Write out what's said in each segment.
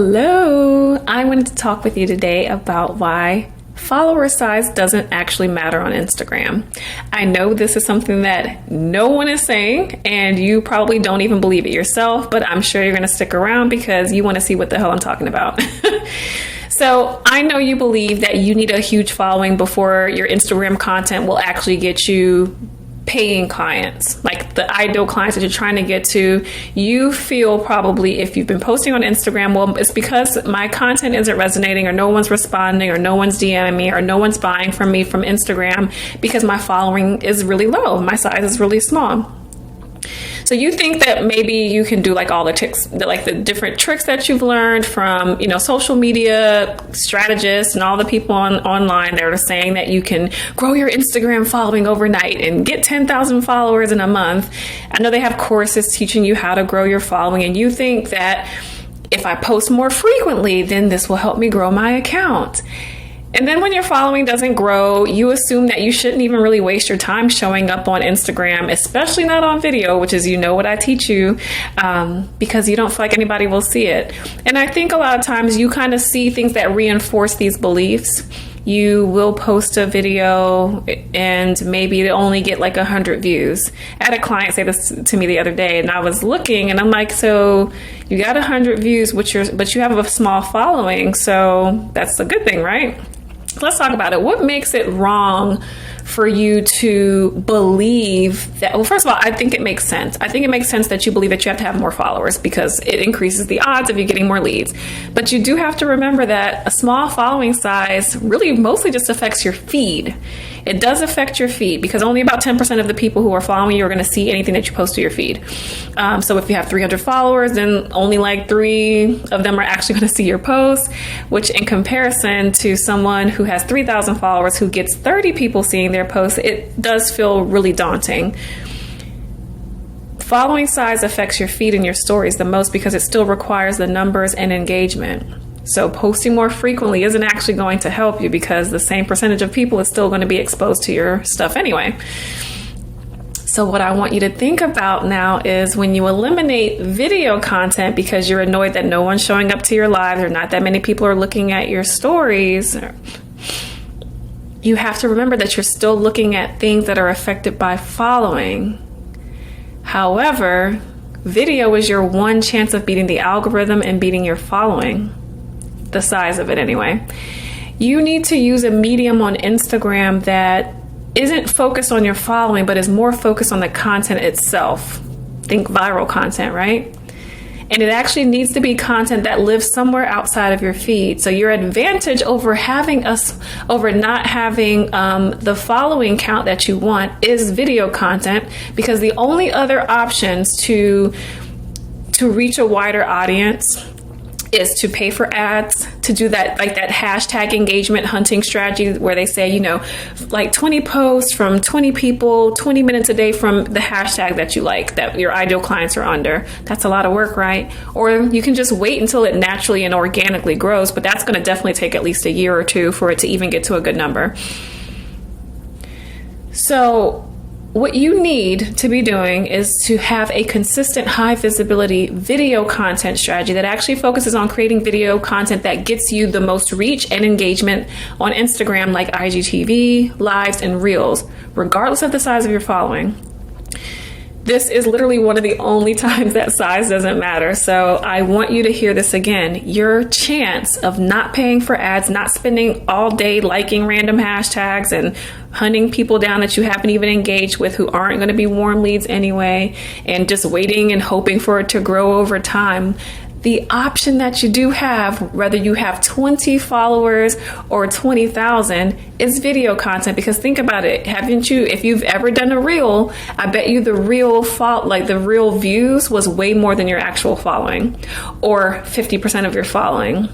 Hello, I wanted to talk with you today about why follower size doesn't actually matter on Instagram. I know this is something that no one is saying and you probably don't even believe it yourself, but I'm sure you're going to stick around because you want to see what the hell I'm talking about. So I know you believe that you need a huge following before your Instagram content will actually get you paying clients, like the ideal clients that you're trying to get to. You feel probably if you've been posting on Instagram, well, it's because my content isn't resonating or no one's responding or no one's DMing me or no one's buying from me from Instagram because my following is really low. My size is really small. So you think that maybe you can do like all the tricks, like the different tricks that you've learned from, social media strategists and all the people online that are saying that you can grow your Instagram following overnight and get 10,000 followers in a month. I know they have courses teaching you how to grow your following, and you think that if I post more frequently, then this will help me grow my account. And then when your following doesn't grow, you assume that you shouldn't even really waste your time showing up on Instagram, especially not on video, which is, what I teach you, because you don't feel like anybody will see it. And I think a lot of times you kind of see things that reinforce these beliefs. You will post a video and maybe it only get like 100 views. I had a client say this to me the other day, and I was looking and I'm like, so you got 100 views, but you have a small following. So that's a good thing, right? Let's talk about it. What makes it wrong for you to believe that? Well, first of all, I think it makes sense. I think it makes sense that you believe that you have to have more followers because it increases the odds of you getting more leads. But you do have to remember that a small following size really mostly just affects your feed. It does affect your feed because only about 10% of the people who are following you are going to see anything that you post to your feed. So if you have 300 followers, then only like 3 of them are actually going to see your post, which in comparison to someone who has 3,000 followers who gets 30 people seeing their posts, it does feel really daunting. Following size affects your feed and your stories the most because it still requires the numbers and engagement. So posting more frequently isn't actually going to help you because the same percentage of people is still going to be exposed to your stuff anyway. So what I want you to think about now is when you eliminate video content because you're annoyed that no one's showing up to your lives or not that many people are looking at your stories, you have to remember that you're still looking at things that are affected by following. However, video is your one chance of beating the algorithm and beating your following. The size of it anyway. You need to use a medium on Instagram that isn't focused on your following, but is more focused on the content itself. Think viral content, right? And it actually needs to be content that lives somewhere outside of your feed. So your advantage over not having the following count that you want is video content, because the only other options to reach a wider audience is to pay for ads, to do that, like that hashtag engagement hunting strategy where they say, like 20 posts from 20 people, 20 minutes a day from the hashtag that you like, that your ideal clients are under. That's a lot of work, right? Or you can just wait until it naturally and organically grows, but that's going to definitely take at least a year or two for it to even get to a good number. So what you need to be doing is to have a consistent high visibility video content strategy that actually focuses on creating video content that gets you the most reach and engagement on Instagram, like IGTV, lives, and reels, regardless of the size of your following. This is literally one of the only times that size doesn't matter. So I want you to hear this again. Your chance of not paying for ads, not spending all day liking random hashtags and hunting people down that you haven't even engaged with who aren't going to be warm leads anyway, and just waiting and hoping for it to grow over time. The option that you do have, whether you have 20 followers or 20,000, is video content. Because think about it, if you've ever done a reel, I bet you the real views was way more than your actual following, or 50% of your following.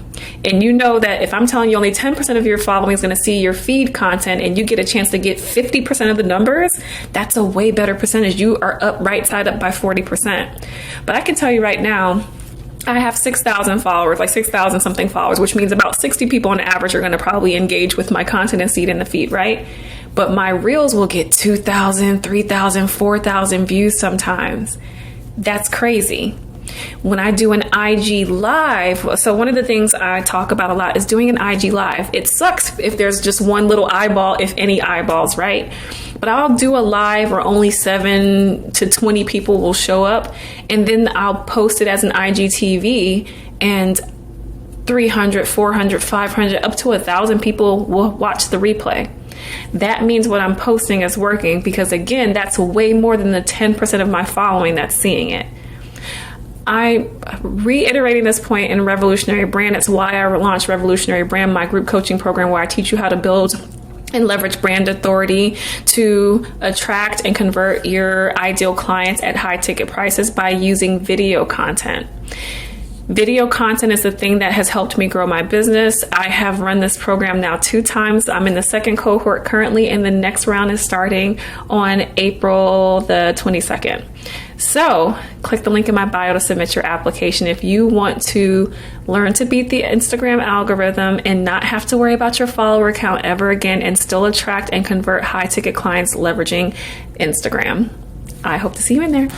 And you know that if I'm telling you only 10% of your following is going to see your feed content and you get a chance to get 50% of the numbers, that's a way better percentage. You are up right side up by 40%. But I can tell you right now, I have 6,000 followers, like 6,000 something followers, which means about 60 people on average are going to probably engage with my content and see it in the feed, right? But my reels will get 2,000, 3,000, 4,000 views sometimes. That's crazy. When I do an IG live, so one of the things I talk about a lot is doing an IG live. It sucks if there's just one little eyeball, if any eyeballs, right? But I'll do a live where only 7 to 20 people will show up, and then I'll post it as an IGTV, and 300, 400, 500, up to 1,000 people will watch the replay. That means what I'm posting is working, because again, that's way more than the 10% of my following that's seeing it. I'm reiterating this point in Revolutionary Brand. It's why I launched Revolutionary Brand, my group coaching program, where I teach you how to build and leverage brand authority to attract and convert your ideal clients at high ticket prices by using video content. Video content is the thing that has helped me grow my business. I have run this program now 2 times. I'm in the second cohort currently, and the next round is starting on April the 22nd. So click the link in my bio to submit your application if you want to learn to beat the Instagram algorithm and not have to worry about your follower count ever again, and still attract and convert high ticket clients leveraging Instagram. I hope to see you in there.